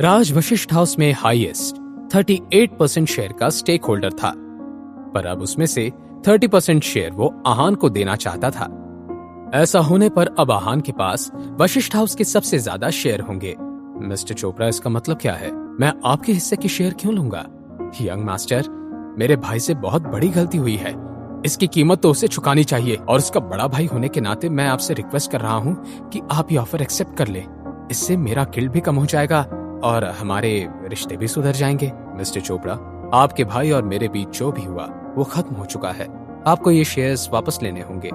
राज Vashishtha house में highest 38% share का stake holder था, पर अब उसमें से 30% शेयर वो आहान को देना चाहता था। ऐसा होने पर अब आहान के पास वशिष्ठ हाउस के सबसे ज्यादा शेयर होंगे। मिस्टर चोपड़ा, इसका मतलब क्या है? मैं आपके हिस्से की शेयर क्यों लूंगा? यंग मास्टर, मेरे भाई से बहुत बड़ी गलती हुई है, इसकी कीमत तो उसे चुकानी चाहिए, और उसका बड़ा भाई होने के नाते मैं आपसे रिक्वेस्ट कर रहा हूँ कि आप ये ऑफर एक्सेप्ट कर ले। इससे मेरा गिल्ट भी कम हो जाएगा और हमारे रिश्ते भी सुधर जाएंगे। मिस्टर चोपड़ा, आपके भाई और मेरे बीच जो भी हुआ वो खत्म हो चुका है। आपको ये शेयर्स वापस लेने होंगे।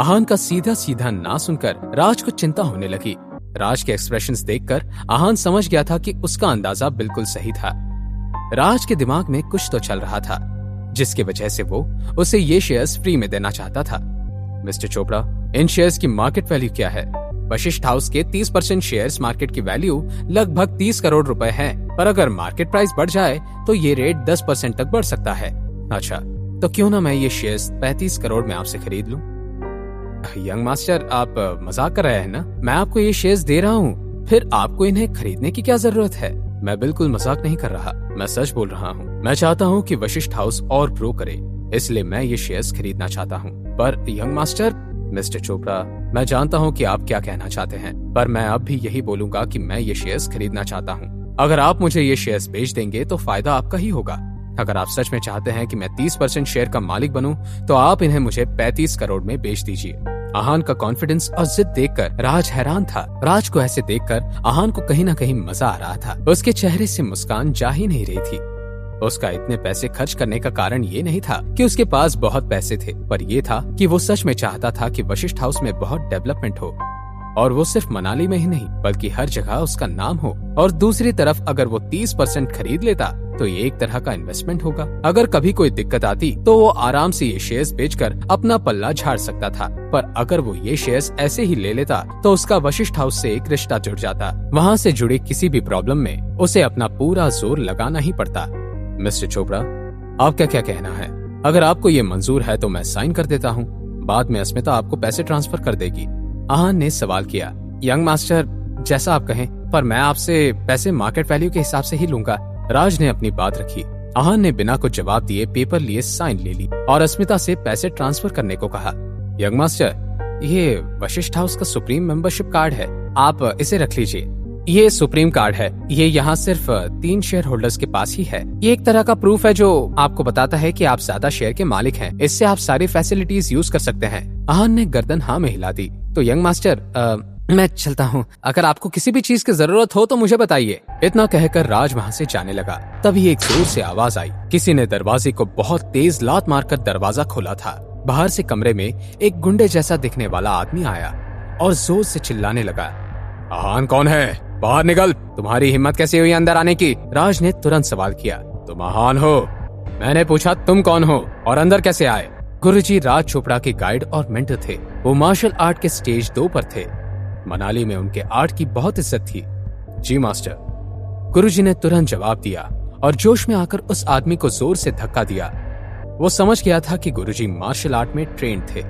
आहान का सीधा सीधा ना सुनकर राज को चिंता होने लगी। राज के एक्सप्रेशंस देखकर आहान समझ गया था कि उसका अंदाजा बिल्कुल सही था। राज के दिमाग में कुछ तो चल रहा था, जिसकी वजह से वो उसे ये शेयर्स फ्री में देना चाहता था। मिस्टर चोपड़ा, इन शेयर्स की मार्केट वैल्यू क्या है? वशिष्ठ हाउस के 30% शेयर्स मार्केट की वैल्यू लगभग 30 करोड़ रुपए है, पर अगर मार्केट प्राइस बढ़ जाए तो ये रेट 10% तक बढ़ सकता है। अच्छा, तो क्यों ना मैं ये शेयर्स 35 करोड़ में आपसे खरीद लूं? यंग मास्टर, आप मजाक कर रहे हैं ना? मैं आपको ये शेयर्स दे रहा हूँ, फिर आपको इन्हें खरीदने की क्या जरूरत है? मैं बिल्कुल मजाक नहीं कर रहा, मैं सच बोल रहा हूँ। मैं चाहता हूँ कि वशिष्ठ हाउस और ग्रो करे, इसलिए मैं ये शेयर्स खरीदना चाहता हूँ। पर यंग मास्टर, मिस्टर चोपड़ा, मैं जानता हूँ कि आप क्या कहना चाहते हैं, पर मैं अब भी यही बोलूंगा कि मैं ये शेयर्स खरीदना चाहता हूँ। अगर आप मुझे ये शेयर्स बेच देंगे तो फायदा आपका ही होगा। अगर आप सच में चाहते हैं कि मैं 30% शेयर का मालिक बनूं, तो आप इन्हें मुझे 35 करोड़ में बेच दीजिए। आहान का कॉन्फिडेंस और जिद देखकर राज हैरान था। राज को ऐसे देखकर आहान को कहीं ना कहीं मजा आ रहा था। उसके चेहरे से मुस्कान जा ही नहीं रही थी। उसका इतने पैसे खर्च करने का कारण ये नहीं था कि उसके पास बहुत पैसे थे, पर ये था कि वो सच में चाहता था कि वशिष्ठ हाउस में बहुत डेवलपमेंट हो, और वो सिर्फ मनाली में ही नहीं बल्कि हर जगह उसका नाम हो। और दूसरी तरफ अगर वो 30% खरीद लेता तो ये एक तरह का इन्वेस्टमेंट होगा। अगर कभी कोई दिक्कत आती तो वो आराम से ये शेयर्स बेचकर अपना पल्ला झाड़ सकता था। पर अगर वो ये शेयर्स ऐसे ही ले लेता तो उसका वशिष्ठ हाउस से एक रिश्ता जुड़ जाता। वहाँ से जुड़ी किसी भी प्रॉब्लम में उसे अपना पूरा जोर लगाना ही पड़ता। मिस्टर चोपड़ा, आपका क्या कहना है? अगर आपको ये मंजूर है तो मैं साइन कर देता हूँ, बाद में अस्मिता आपको पैसे ट्रांसफर कर देगी। आहान ने सवाल किया। यंग मास्टर, जैसा आप कहें, पर मैं आपसे पैसे मार्केट वैल्यू के हिसाब से ही लूंगा। राज ने अपनी बात रखी। आहान ने बिना कुछ जवाब दिए पेपर लिए साइन ले ली और अस्मिता से पैसे ट्रांसफर करने को कहा। यंग मास्टर, ये वशिष्ठ हाउस का सुप्रीम मेंबरशिप कार्ड है, आप इसे रख लीजिए। ये सुप्रीम कार्ड है, ये यहाँ सिर्फ 3 शेयर होल्डर्स के पास ही है। ये एक तरह का प्रूफ है जो आपको बताता है कि आप ज्यादा शेयर के मालिक हैं। इससे आप सारी फैसिलिटीज यूज कर सकते हैं। आहान ने गर्दन हाँ में हिला दी। तो यंग मास्टर, मैं चलता हूँ, अगर आपको किसी भी चीज की जरूरत हो तो मुझे बताइए। इतना कहकर राज वहाँ से जाने लगा। तभी एक जोर से आवाज आई। किसी ने दरवाजे को बहुत तेज लात मारकर दरवाजा खोला था। बाहर से कमरे में एक गुंडे जैसा दिखने वाला आदमी आया और जोर से चिल्लाने लगा, आहान कौन है? बाहर निकल! तुम्हारी हिम्मत कैसे हुई अंदर आने की? राज ने तुरंत सवाल किया। तुम आहान हो? मैंने पूछा तुम कौन हो और अंदर कैसे आए? गुरुजी राज चोपड़ा के गाइड और मेंटर थे। वो मार्शल आर्ट के स्टेज 2 पर थे। मनाली में उनके आर्ट की बहुत इज्जत थी। जी मास्टर, गुरुजी ने तुरंत जवाब दिया और जोश में आकर उस आदमी को जोर से धक्का दिया। वो समझ गया था कि गुरुजी मार्शल आर्ट में ट्रेंड थे।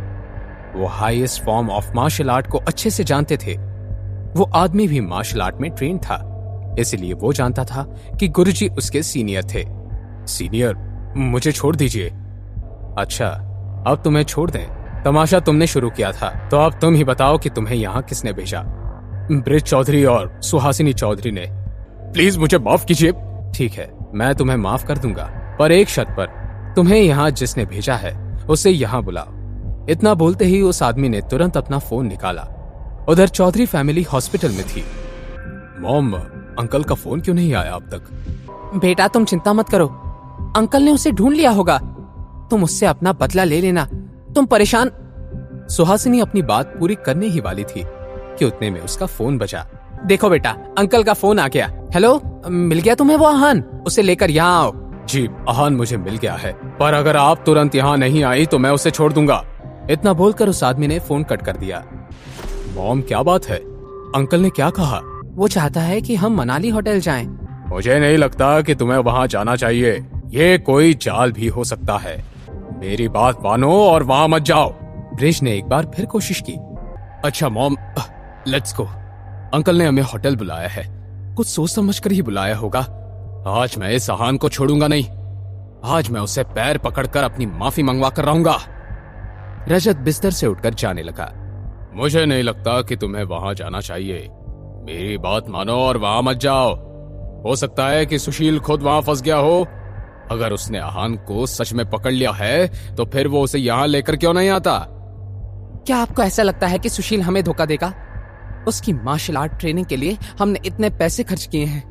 वो highest form of martial art को अच्छे से जानते थे। वो आदमी भी मार्शल आर्ट में ट्रेंड था, इसलिए वो जानता था कि गुरुजी उसके सीनियर थे। सीनियर, मुझे छोड़ दीजिए। अच्छा, अब तुम्हें छोड़ दें? तमाशा तुमने शुरू किया था, तो अब तुम ही बताओ कि तुम्हें यहाँ किसने भेजा? ब्रिज चौधरी और सुहासिनी चौधरी ने। प्लीज मुझे माफ कीजिए। ठीक है, मैं तुम्हें माफ कर दूंगा, पर एक शर्त पर। तुम्हें यहाँ जिसने भेजा है उसे यहाँ बुलाओ। इतना बोलते ही उस आदमी ने तुरंत अपना फोन निकाला। उधर चौधरी फैमिली हॉस्पिटल में थी। मॉम, अंकल का फोन क्यों नहीं आया अब तक? बेटा, तुम चिंता मत करो, अंकल ने उसे ढूंढ लिया होगा। तुम उससे अपना बदला ले लेना, तुम परेशान। सुहासिनी अपनी बात पूरी करने ही वाली थी कि उतने में उसका फोन बजा। देखो बेटा, अंकल का फोन आ गया। हेलो, मिल गया तुम्हें वो आहान? उसे लेकर यहाँ आओ। जी, आहान मुझे मिल गया है, पर अगर आप तुरंत यहाँ नहीं आई तो मैं उसे छोड़ दूंगा। इतना बोलकर उस आदमी ने फोन कट कर दिया। मॉम, क्या बात है? अंकल ने क्या कहा? वो चाहता है कि हम मनाली होटल जाएं। मुझे नहीं लगता कि तुम्हें वहाँ जाना चाहिए। ये कोई चाल भी हो सकता है। मेरी बात मानो और वहाँ मत जाओ। ब्रिज ने एक बार फिर कोशिश की। अच्छा मॉम, लेट्स गो। अंकल ने हमें होटल बुलाया है। कुछ सोच समझ कर ही बुलाया होगा। आज मैं इस आहान को छोड़ूंगा नहीं। आज मैं उसे पैर पकड़कर अपनी माफी मंगवा कर रहूंगा। रजत बिस्तर से उठकर जाने लगा। मुझे नहीं लगता कि तुम्हें वहां जाना चाहिए। मेरी बात मानो और वहां मत जाओ। हो सकता है कि सुशील खुद वहां फंस गया हो। अगर उसने आहान को सच में पकड़ लिया है तो फिर वो उसे यहां लेकर क्यों नहीं आता? क्या आपको ऐसा लगता है कि सुशील हमें धोखा देगा? उसकी मार्शल आर्ट ट्रेनिंग के लिए हमने इतने पैसे खर्च किए हैं।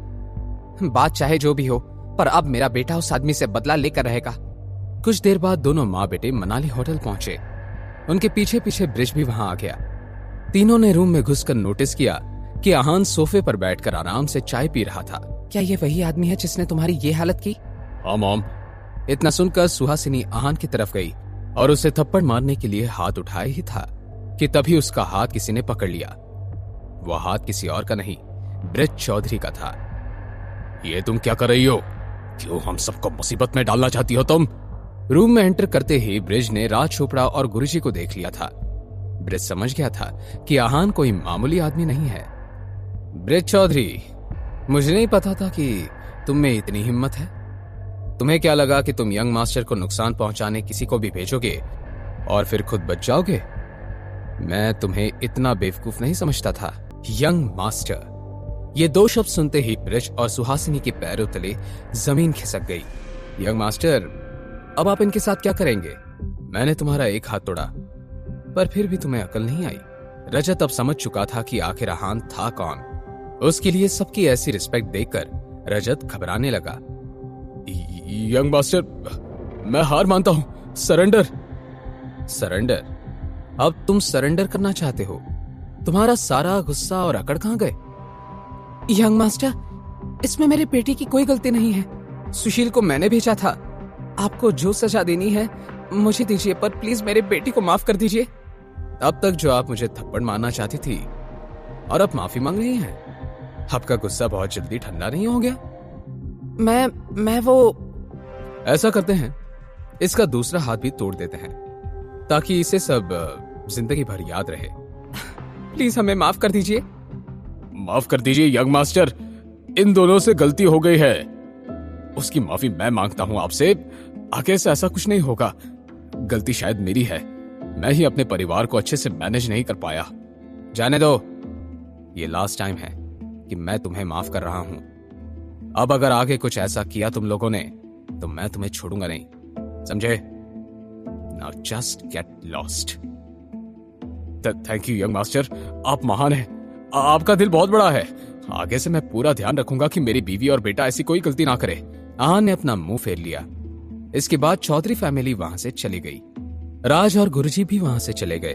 बात चाहे जो भी हो, पर अब मेरा बेटा उस आदमी से बदला लेकर रहेगा। कुछ देर बाद दोनों माँ बेटे मनाली होटल पहुंचे। उनके पीछे पीछे ब्रिज भी वहां आ गया। तीनों ने रूम में घुसकर नोटिस किया कि आहान सोफे पर बैठकर आराम से चाय पी रहा था। क्या ये वही आदमी है जिसने तुम्हारी ये हालत की? हाँ मॉम। इतना सुनकर सुहासिनी आहान की तरफ गई और उसे थप्पड़ मारने के लिए हाथ उठाए ही था कि तभी उसका हाथ किसी ने पकड़ लिया। वह हाथ किसी और का नहीं, ब्रिज चौधरी का था। ये तुम क्या कर रही हो? क्यों हम सबको मुसीबत में डालना चाहती हो तुम? रूम में एंटर करते ही ब्रिज ने राज चोपड़ा और गुरुजी को देख लिया था। ब्रिज समझ गया था कि आहान कोई मामूली आदमी नहीं है। ब्रिज चौधरी, मुझे नहीं पता था कि तुम में इतनी हिम्मत है। तुम्हें क्या लगा कि तुम यंग मास्टर को नुकसान पहुंचाने किसी को भी भेजोगे और फिर खुद बच जाओगे? मैं तुम्हें इतना बेवकूफ नहीं समझता था। यंग मास्टर, ये दो शब्द सुनते ही ब्रिज और सुहासिनी के पैरों तले जमीन खिसक गई। यंग मास्टर, अब आप इनके साथ क्या करेंगे? मैंने तुम्हारा एक हाथ तोड़ा, पर फिर भी तुम्हें अकल नहीं आई। रजत अब समझ चुका था कि आखिर आहान था कौन। उसके लिए सबकी ऐसी रिस्पेक्ट देखकर रजत घबराने लगा। यंग मास्टर, मैं हार मानता हूं। सरेंडर। सरेंडर? अब तुम सरेंडर करना चाहते हो? तुम्हारा सारा गुस्सा और अकड़ कहां गए? यंग मास्टर, इसमें मेरे बेटे की कोई गलती नहीं है। सुशील को मैंने भेजा था। आपको जो सजा देनी है मुझे दीजिए, पर प्लीज मेरे बेटे को माफ कर दीजिए। अब तक जो आप मुझे थप्पड़ मारना चाहती थी और अब माफी मांग रही हैं, आपका गुस्सा बहुत जल्दी ठंडा नहीं हो गया? मैं वो ऐसा करते हैं, इसका दूसरा हाथ भी तोड़ देते हैं ताकि इसे सब जिंदगी भर याद रहे। प्लीज हमें माफ कर दीजिए। माफ कर दीजिए यंग मास्टर, इन दोनों से गलती हो गई है। उसकी माफी मैं मांगता हूं आपसे। आगे से ऐसा कुछ नहीं होगा। गलती शायद मेरी है। मैं ही अपने परिवार को अच्छे से मैनेज नहीं कर पाया। जाने दो, ये लास्ट टाइम है कि मैं तुम्हें माफ कर रहा हूं। अब अगर आगे कुछ ऐसा किया तुम लोगों ने तो मैं तुम्हें छोड़ूंगा नहीं, समझे? Now just get lost. Thank you young master, आप महान हैं। आपका दिल बहुत बड़ा है। आगे से मैं पूरा ध्यान रखूंगा कि मेरी बीवी और बेटा ऐसी कोई गलती ना करे। आहान ने अपना मुंह फेर लिया। इसके बाद चौधरी फैमिली वहां से चली गई। राज और गुरुजी भी वहां से चले गए।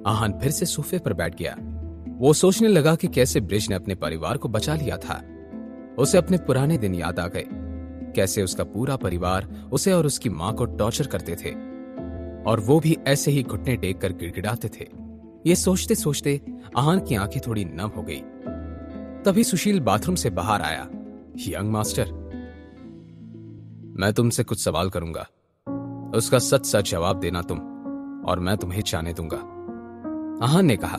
आहान फिर से सोफे पर बैठ गया। वो सोचने लगा कि कैसे ब्रिज ने अपने परिवार को बचा लिया था। उसे अपने पुराने दिन याद आ गए, कैसे उसका पूरा परिवार उसे और उसकी मां को टॉर्चर करते थे और वो भी ऐसे ही घुटने टेक कर गिड़गिड़ाते थे। ये सोचते सोचते आहान की आंखें थोड़ी नम हो गई। तभी सुशील बाथरूम से बाहर आया। यंग मास्टर, मैं तुमसे कुछ सवाल करूंगा, उसका सच सच जवाब देना तुम, और मैं तुम्हें जाने दूंगा। आहान ने कहा,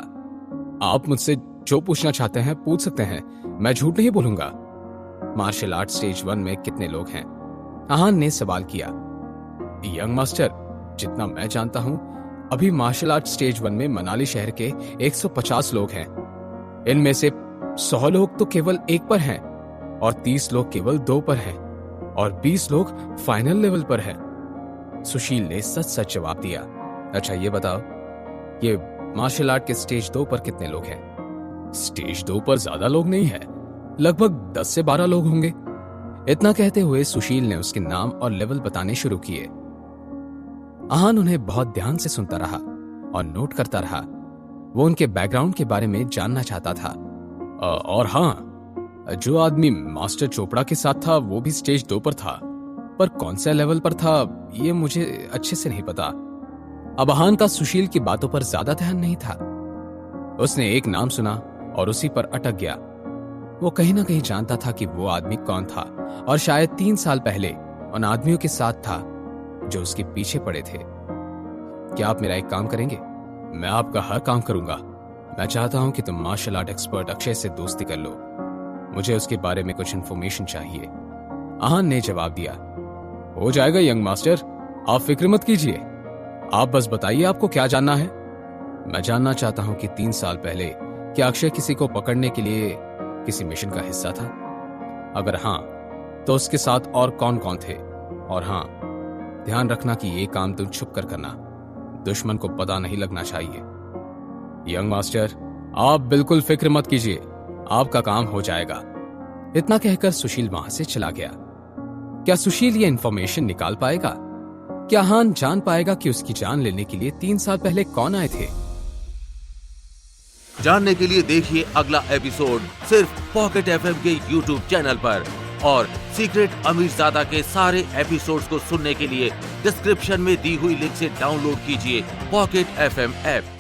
आप मुझसे जो पूछना चाहते हैं पूछ सकते हैं, मैं झूठ नहीं बोलूंगा। मार्शल आर्ट स्टेज 1 में कितने लोग हैं? आहान ने सवाल किया। यंग मास्टर, जितना मैं जानता हूं अभी मार्शल आर्ट स्टेज 1 में मनाली शहर के 150 लोग हैं। इनमें से 100 लोग तो केवल 1 पर हैं और 30 लोग केवल 2 पर हैं और 20 लोग फाइनल लेवल पर हैं। सुशील ने सच सच जवाब दिया। अच्छा ये बताओ, ये मार्शल आर्ट के स्टेज 2 पर कितने लोग हैं? स्टेज 2 पर ज्यादा लोग नहीं है, लगभग 10 से 12 लोग होंगे। इतना कहते हुए सुशील ने उसके नाम और लेवल बताने शुरू किए। आहान उन्हें बहुत ध्यान से सुनता रहा और नोट करता रहा। वो उनके बैकग्राउंड के बारे में जानना चाहता था। और हाँ, जो आदमी मास्टर चोपड़ा के साथ था वो भी स्टेज 2 पर था, पर कौन से लेवल पर था ये मुझे अच्छे से नहीं पता। अब आहान का सुशील की बातों पर ज्यादा ध्यान नहीं था। उसने एक नाम सुना और उसी पर अटक गया। वो कहीं ना कहीं जानता था कि वो आदमी कौन था और शायद 3 साल पहले उन आदमियों के साथ था जो उसके पीछे पड़े थे। क्या आप मेरा एक काम करेंगे? मैं आपका हर काम करूंगा। मैं चाहता हूं कि तुम मार्शल आर्ट एक्सपर्ट अक्षय से दोस्ती कर लो। मुझे उसके बारे में कुछ इंफॉर्मेशन चाहिए। आहान ने जवाब दिया, हो जाएगा यंग मास्टर, आप फिक्र मत कीजिए, आप बस बताइए आपको क्या जानना है। मैं जानना चाहता हूं कि 3 साल पहले क्या अक्षय किसी को पकड़ने के लिए किसी मिशन का हिस्सा था? अगर हां, तो उसके साथ और कौन कौन थे? और हां, ध्यान रखना कि ये काम तुम छुप कर करना, दुश्मन को पता नहीं लगना चाहिए। यंग मास्टर, आप बिल्कुल फिक्र मत कीजिए, आपका काम हो जाएगा। इतना कहकर सुशील वहां से चला गया। क्या सुशील ये इंफॉर्मेशन निकाल पाएगा? क्या आहान जान पाएगा कि उसकी जान लेने के लिए 3 साल पहले कौन आए थे? जानने के लिए देखिए अगला एपिसोड सिर्फ पॉकेट एफएम के यूट्यूब चैनल पर। और सीक्रेट अमीरजादा के सारे एपिसोड्स को सुनने के लिए डिस्क्रिप्शन में दी हुई लिंक से डाउनलोड कीजिए पॉकेट एफएम ऐप।